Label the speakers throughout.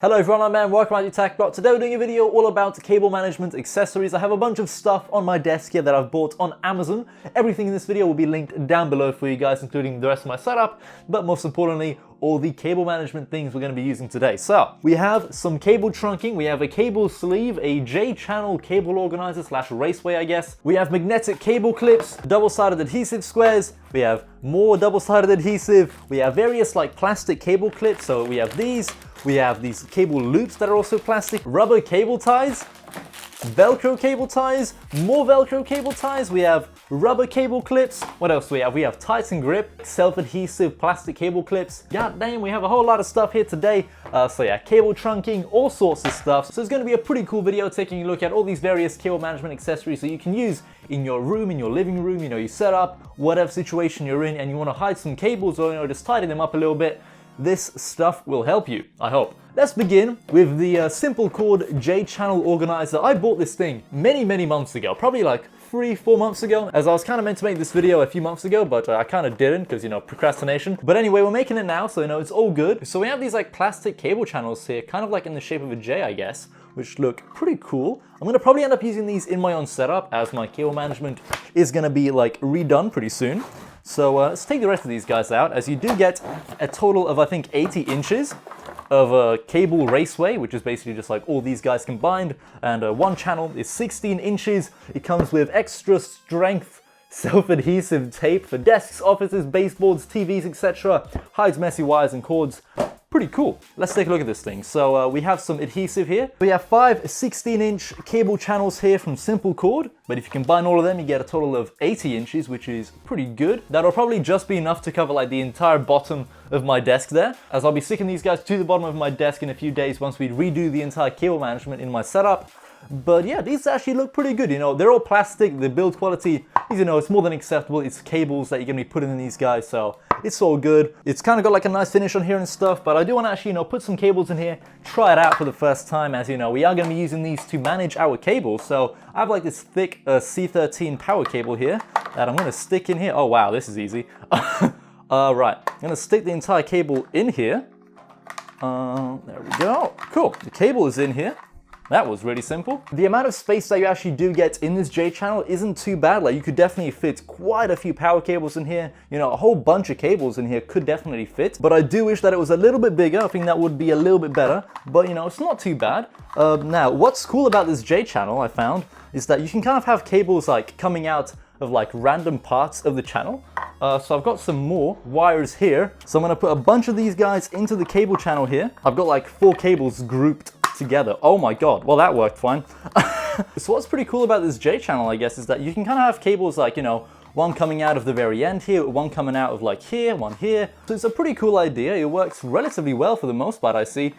Speaker 1: Hello everyone, I'm Man, welcome back to TechBlock. Today we're doing a video all about cable management accessories. I have a bunch of stuff on my desk here that I've bought on Amazon. Everything in this video will be linked down below for you guys, including the rest of my setup, but most importantly, all the cable management things we're going to be using today. So, we have some cable trunking, we have a cable sleeve, a JChannel cable organizer / Raceway I guess. We have magnetic cable clips, double-sided adhesive squares, we have more double-sided adhesive, we have various like plastic cable clips, so we have these cable loops that are also plastic, rubber cable ties, Velcro cable ties, more Velcro cable ties, we have rubber cable clips. What else do we have? We have Tighten Grip, self-adhesive plastic cable clips. God damn, we have a whole lot of stuff here today. So yeah, cable trunking, all sorts of stuff. So it's going to be a pretty cool video taking a look at all these various cable management accessories that you can use in your room, in your living room, you know, you set up, whatever situation you're in and you want to hide some cables or, you know, just tidy them up a little bit. This stuff will help you, I hope. Let's begin with the Simple Cord JChannel organizer. I bought this thing many months ago, probably like 3-4 months ago, as I was kind of meant to make this video a few months ago, but I kind of didn't because, you know, procrastination. But anyway, we're making it now, so you know, it's all good. So we have these like plastic cable channels here, kind of like in the shape of a J, I guess, which look pretty cool. I'm gonna probably end up using these in my own setup as my cable management is gonna be like redone pretty soon. So let's take the rest of these guys out, as you do get a total of, I think, 80 inches of cable raceway, which is basically just like all these guys combined, and one channel is 16 inches. It comes with extra strength self-adhesive tape for desks, offices, baseboards, TVs, etc. Hides messy wires and cords. Pretty cool. Let's take a look at this thing. So we have some adhesive here. We have 5 16-inch cable channels here from Simple Cord, but if you combine all of them, you get a total of 80 inches, which is pretty good. That'll probably just be enough to cover like the entire bottom of my desk there, as I'll be sticking these guys to the bottom of my desk in a few days once we redo the entire cable management in my setup. But yeah, these actually look pretty good, you know, they're all plastic, the build quality, you know, it's more than acceptable. It's cables that you're gonna be putting in these guys, so it's all good. It's kind of got like a nice finish on here and stuff, but I do want to actually, you know, put some cables in here, try it out for the first time, as you know, we are going to be using these to manage our cables. So I have like this thick C13 power cable here that I'm going to stick in here. Oh wow, this is easy. Right, I'm going to stick the entire cable in here. There we go. Cool, the cable is in here. That was really simple. The amount of space that you actually do get in this JChannel isn't too bad. Like, you could definitely fit quite a few power cables in here. You know, a whole bunch of cables in here could definitely fit. But I do wish that it was a little bit bigger. I think that would be a little bit better. But, you know, it's not too bad. Now, what's cool about this JChannel, I found, is that you can kind of have cables, like, coming out of, like, random parts of the channel. So I've got some more wires here. So I'm going to put a bunch of these guys into the cable channel here. I've got, like, 4 cables grouped together. Oh my god, well that worked fine. So what's pretty cool about this JChannel, I guess, is that you can kind of have cables like, you know, one coming out of the very end here, one coming out of like here, one here. So it's a pretty cool idea. It works relatively well for the most part, I see.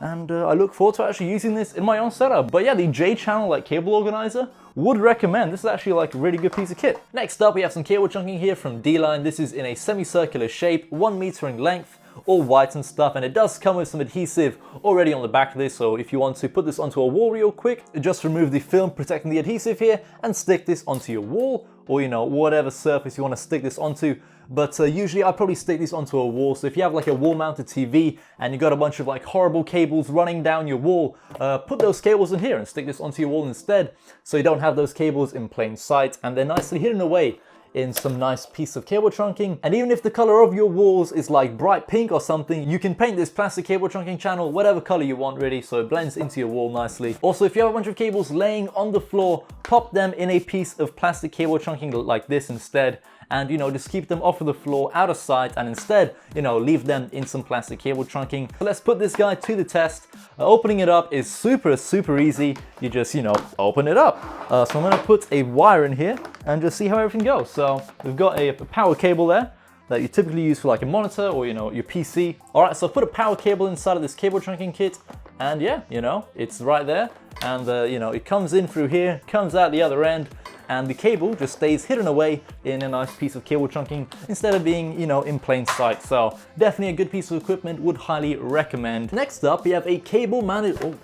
Speaker 1: And I look forward to actually using this in my own setup. But yeah, the JChannel like cable organizer, would recommend. This is actually like a really good piece of kit. Next up, we have some cable chunking here from DLine. This is in a semicircular shape, 1 meter in length, all white and stuff, and it does come with some adhesive already on the back of this, so if you want to put this onto a wall real quick, just remove the film protecting the adhesive here and stick this onto your wall, or you know, whatever surface you want to stick this onto. But usually I'd probably stick this onto a wall. So if you have like a wall mounted TV and you got a bunch of like horrible cables running down your wall, put those cables in here and stick this onto your wall instead, so you don't have those cables in plain sight and they're nicely hidden away in some nice piece of cable trunking. And even if the color of your walls is like bright pink or something, you can paint this plastic cable trunking channel whatever color you want really, so it blends into your wall nicely. Also, if you have a bunch of cables laying on the floor, pop them in a piece of plastic cable trunking like this instead, and you know, just keep them off of the floor, out of sight, and instead, you know, leave them in some plastic cable trunking. So let's put this guy to the test. Opening it up is super easy. You just, you know, open it up. So I'm gonna put a wire in here and just see how everything goes. So we've got a power cable there that you typically use for like a monitor or, you know, your PC. All right, so I've put a power cable inside of this cable trunking kit, and yeah, you know, it's right there. And you know, it comes in through here, comes out the other end, and the cable just stays hidden away in a nice piece of cable trunking instead of being, you know, in plain sight. So definitely a good piece of equipment, would highly recommend. Next up, we have a cable management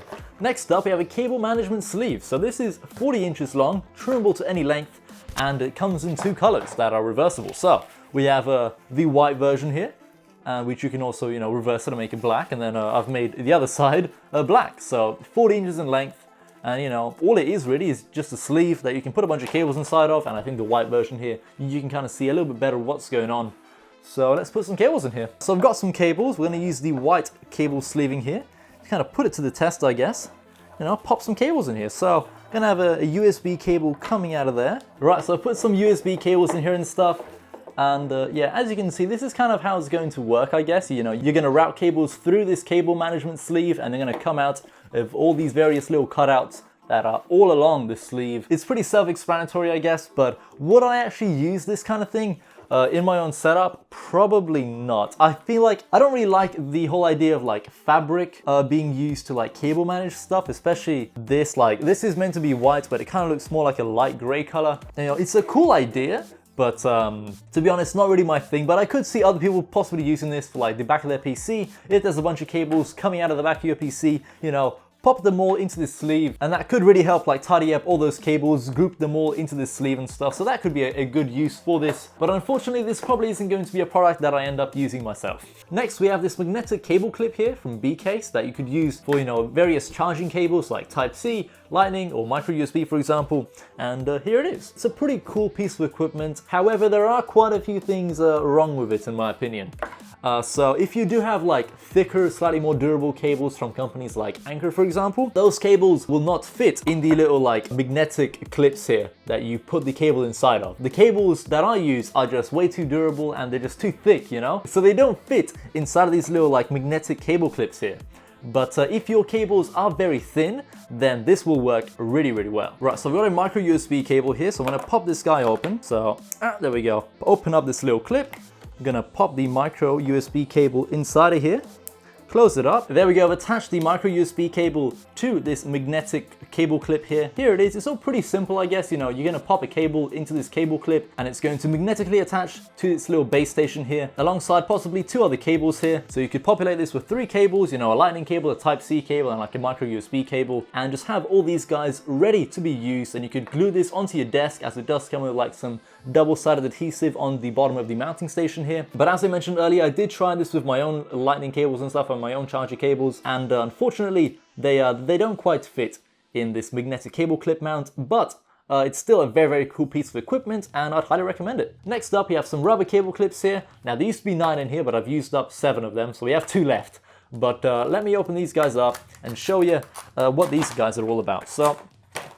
Speaker 1: sleeve. So this is 40 inches long, trimmable to any length, and it comes in 2 colors that are reversible. So we have the white version here, which you can also, you know, reverse it and make it black. And then I've made the other side black. So 40 inches in length. And you know, all it is really is just a sleeve that you can put a bunch of cables inside of. And I think the white version here, you can kind of see a little bit better what's going on. So let's put some cables in here. So I've got some cables. We're going to use the white cable sleeving here to kind of put it to the test, I guess. You know, pop some cables in here. So I'm going to have a USB cable coming out of there. Right, so I put some USB cables in here and stuff. And yeah, as you can see, this is kind of how it's going to work, I guess. You know, you're going to route cables through this cable management sleeve, and they're going to come out of all these various little cutouts that are all along the sleeve. It's pretty self-explanatory, I guess, but would I actually use this kind of thing in my own setup? Probably not. I feel like I don't really like the whole idea of like fabric being used to like cable manage stuff, especially this. Like, this is meant to be white, but it kind of looks more like a light gray color. You know, it's a cool idea, but to be honest, not really my thing. But I could see other people possibly using this for like the back of their PC. If there's a bunch of cables coming out of the back of your PC, you know, pop them all into this sleeve, and that could really help like tidy up all those cables, group them all into this sleeve and stuff. So that could be a good use for this. But unfortunately, this probably isn't going to be a product that I end up using myself. Next, we have this magnetic cable clip here from B-Case that you could use for, you know, various charging cables like Type-C, Lightning, or micro USB, for example. And here it is. It's a pretty cool piece of equipment. However, there are quite a few things wrong with it, in my opinion. So if you do have like thicker, slightly more durable cables from companies like Anker, for example, those cables will not fit in the little like magnetic clips here that you put the cable inside of. The cables that I use are just way too durable and they're just too thick, you know? So they don't fit inside of these little like magnetic cable clips here. But if your cables are very thin, then this will work really, really well. Right, so we've got a micro USB cable here. So I'm gonna pop this guy open. So there we go. Open up this little clip. I'm gonna pop the micro USB cable inside of here, close it up. There we go, I've attached the micro USB cable to this magnetic cable clip here. Here it is. It's all pretty simple, I guess. You know, you're gonna pop a cable into this cable clip and it's going to magnetically attach to this little base station here, alongside possibly two other cables here. So you could populate this with 3 cables, you know, a lightning cable, a Type-C cable, and like a micro USB cable, and just have all these guys ready to be used. And you could glue this onto your desk, as it does come with like some double-sided adhesive on the bottom of the mounting station here. But as I mentioned earlier, I did try this with my own lightning cables and stuff and my own charger cables, and unfortunately they don't quite fit in this magnetic cable clip mount, but it's still a very, very cool piece of equipment and I'd highly recommend it. Next up, we have some rubber cable clips here. Now there used to be 9 in here, but I've used up 7 of them, so we have 2 left. But let me open these guys up and show you what these guys are all about. So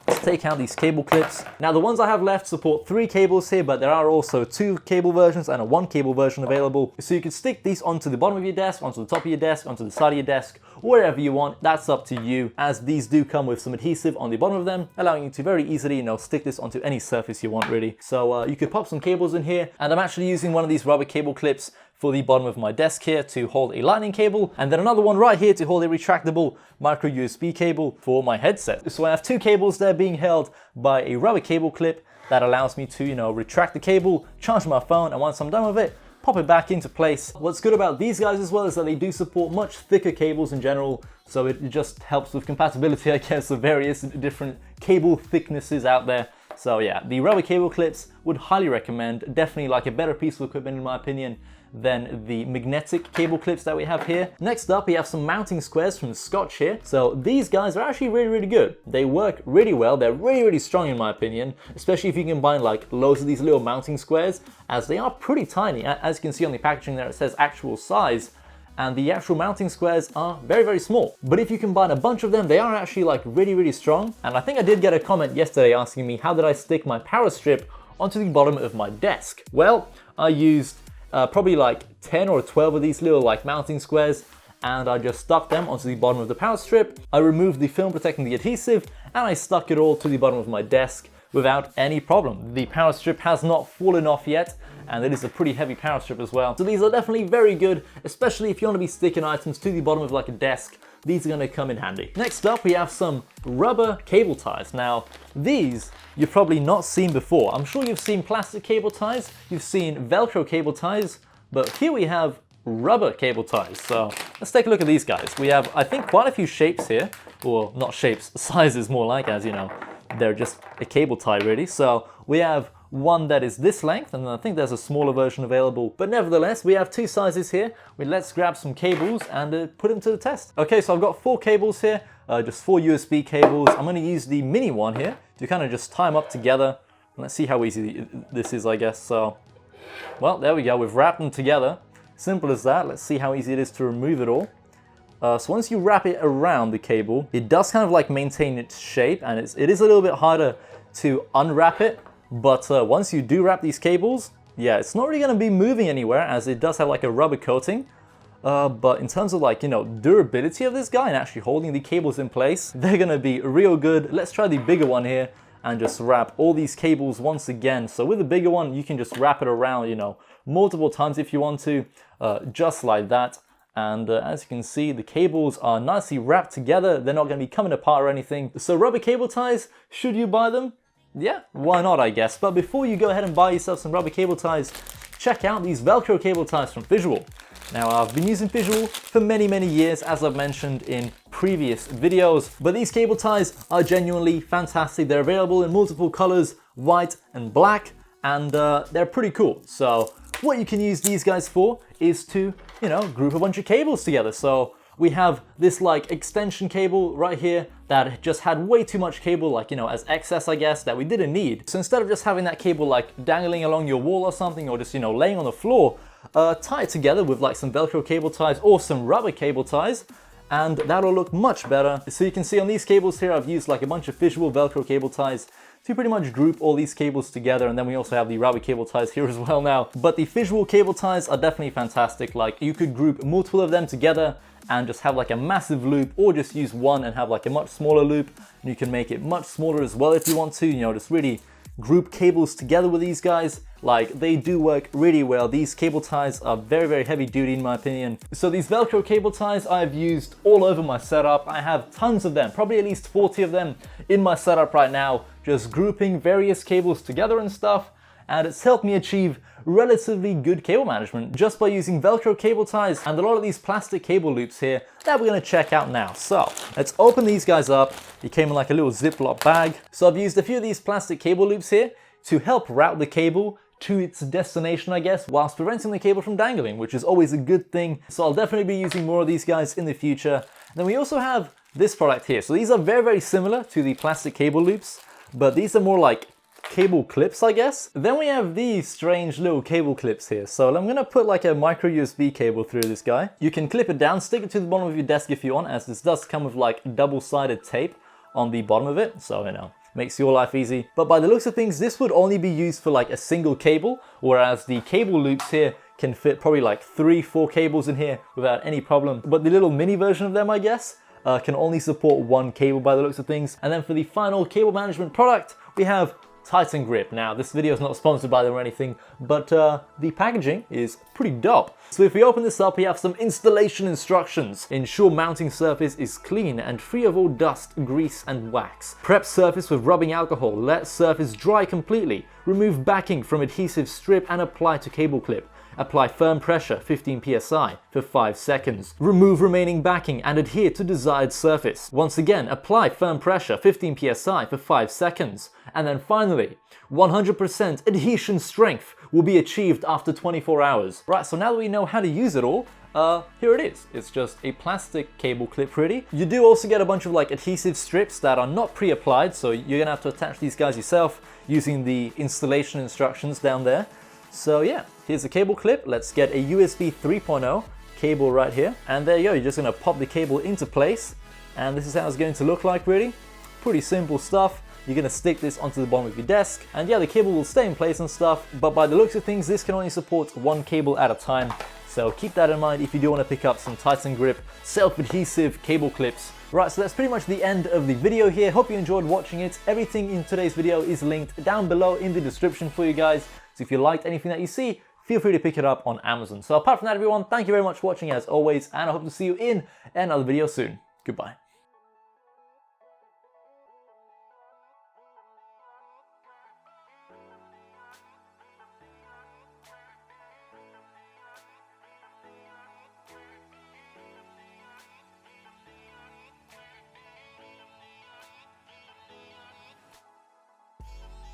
Speaker 1: let's take out these cable clips. Now the ones I have left support 3 cables here, but there are also 2 cable versions and a 1 cable version available. So you can stick these onto the bottom of your desk, onto the top of your desk, onto the side of your desk, wherever you want. That's up to you, as these do come with some adhesive on the bottom of them, allowing you to very easily, you know, stick this onto any surface you want really. So you could pop some cables in here, and I'm actually using one of these rubber cable clips for the bottom of my desk here to hold a lightning cable, and then another one right here to hold a retractable micro USB cable for my headset. So I have 2 cables there being held by a rubber cable clip that allows me to, you know, retract the cable, charge my phone, and once I'm done with it, pop it back into place. What's good about these guys as well is that they do support much thicker cables in general, so it just helps with compatibility, I guess, of various different cable thicknesses out there. So yeah, the rubber cable clips would highly recommend. Definitely like a better piece of equipment in my opinion than the magnetic cable clips that we have here. Next up, we have some mounting squares from Scotch here. So these guys are actually really, really good. They work really well. They're really, really strong in my opinion, especially if you combine like loads of these little mounting squares, as they are pretty tiny. As you can see on the packaging there, it says actual size, and the actual mounting squares are very, very small. But if you combine a bunch of them, they are actually like really, really strong. And I think I did get a comment yesterday asking me how did I stick my power strip onto the bottom of my desk. Well, I used probably like 10 or 12 of these little like mounting squares, and I just stuck them onto the bottom of the power strip. I removed the film protecting the adhesive, and I stuck it all to the bottom of my desk without any problem. The power strip has not fallen off yet, and it is a pretty heavy power strip as well. So these are definitely very good, especially if you want to be sticking items to the bottom of like a desk. These are going to come in handy. Next up, we have some rubber cable ties. Now, these you've probably not seen before. I'm sure you've seen plastic cable ties, you've seen Velcro cable ties, but here we have rubber cable ties. So let's take a look at these guys. We have, I think, quite a few shapes here, or not shapes, sizes more like, as you know, they're just a cable tie really. So we have one that is this length, and I think there's a smaller version available. But nevertheless, we have two sizes here. Let's grab some cables and put them to the test. Okay, so I've got 4 cables here, just 4 USB cables. I'm going to use the mini one here to kind of just tie them up together. Let's see how easy this is, I guess. So, well, there we go. We've wrapped them together. Simple as that. Let's see how easy it is to remove it all. So once you wrap it around the cable, it does kind of like maintain its shape, and it is a little bit harder to unwrap it. But once you do wrap these cables, yeah, it's not really going to be moving anywhere, as it does have like a rubber coating. But in terms of like, durability of this guy and actually holding the cables in place, they're going to be real good. Let's try the bigger one here and just wrap all these cables once again. So with the bigger one, you can just wrap it around, multiple times if you want to, just like that. And as you can see, the cables are nicely wrapped together. They're not going to be coming apart or anything. So rubber cable ties, should you buy them? Yeah, why not, I guess. But before you go ahead and buy yourself some rubber cable ties, check out these Velcro cable ties from Visual. Now, I've been using Visual for many, many years, as I've mentioned in previous videos, but these cable ties are genuinely fantastic. They're available in multiple colors, white and black, and they're pretty cool. So what you can use these guys for is to, group a bunch of cables together. So we have this like extension cable right here that just had way too much cable, like, as excess, I guess, that we didn't need. So instead of just having that cable like dangling along your wall or something, or just, laying on the floor, tie it together with like some Velcro cable ties or some rubber cable ties, and that'll look much better. So you can see on these cables here, I've used like a bunch of Visual Velcro cable ties to pretty much group all these cables together, and then we also have the rubber cable ties here as well now. But the Visual cable ties are definitely fantastic. Like, you could group multiple of them together and just have like a massive loop, or just use one and have like a much smaller loop. And you can make it much smaller as well if you want to, just really group cables together with these guys. Like, they do work really well. These cable ties are very, very heavy duty in my opinion. So these Velcro cable ties I've used all over my setup. I have tons of them, probably at least 40 of them in my setup right now, just grouping various cables together and stuff. And it's helped me achieve relatively good cable management just by using Velcro cable ties and a lot of these plastic cable loops here that we're going to check out now. So let's open these guys up. It came in like a little Ziploc bag. So I've used a few of these plastic cable loops here to help route the cable to its destination, I guess, whilst preventing the cable from dangling, which is always a good thing. So I'll definitely be using more of these guys in the future. And then we also have this product here. So these are very, very similar to the plastic cable loops, but these are more like cable clips, I guess. Then we have these strange little cable clips here. So I'm gonna put like a micro USB cable through this guy. You can clip it down, stick it to the bottom of your desk if you want, as this does come with like double-sided tape on the bottom of it. So, makes your life easy. But by the looks of things, this would only be used for like a single cable, whereas the cable loops here can fit probably like 3-4 cables in here without any problem. But the little mini version of them, I guess, can only support 1 cable by the looks of things. And then for the final cable management product, we have Titan Grip. Now, this video is not sponsored by them or anything, but the packaging is pretty dope. So if we open this up, we have some installation instructions. Ensure mounting surface is clean and free of all dust, grease and wax. Prep surface with rubbing alcohol. Let surface dry completely. Remove backing from adhesive strip and apply to cable clip. Apply firm pressure, 15 psi, for 5 seconds. Remove remaining backing and adhere to desired surface. Once again, apply firm pressure, 15 psi, for 5 seconds. And then finally, 100% adhesion strength will be achieved after 24 hours. Right, so now that we know how to use it all, here it is. It's just a plastic cable clip really. You do also get a bunch of like adhesive strips that are not pre-applied, so you're gonna have to attach these guys yourself using the installation instructions down there. So yeah, here's the cable clip. Let's get a USB 3.0 cable right here. And there you go, you're just gonna pop the cable into place. And this is how it's going to look like really. Pretty simple stuff. You're gonna stick this onto the bottom of your desk. And yeah, the cable will stay in place and stuff. But by the looks of things, this can only support 1 cable at a time. So keep that in mind if you do wanna pick up some Titan Grip self-adhesive cable clips. Right, so that's pretty much the end of the video here. Hope you enjoyed watching it. Everything in today's video is linked down below in the description for you guys. So if you liked anything that you see, feel free to pick it up on Amazon. So apart from that, everyone, thank you very much for watching as always, and I hope to see you in another video soon. Goodbye.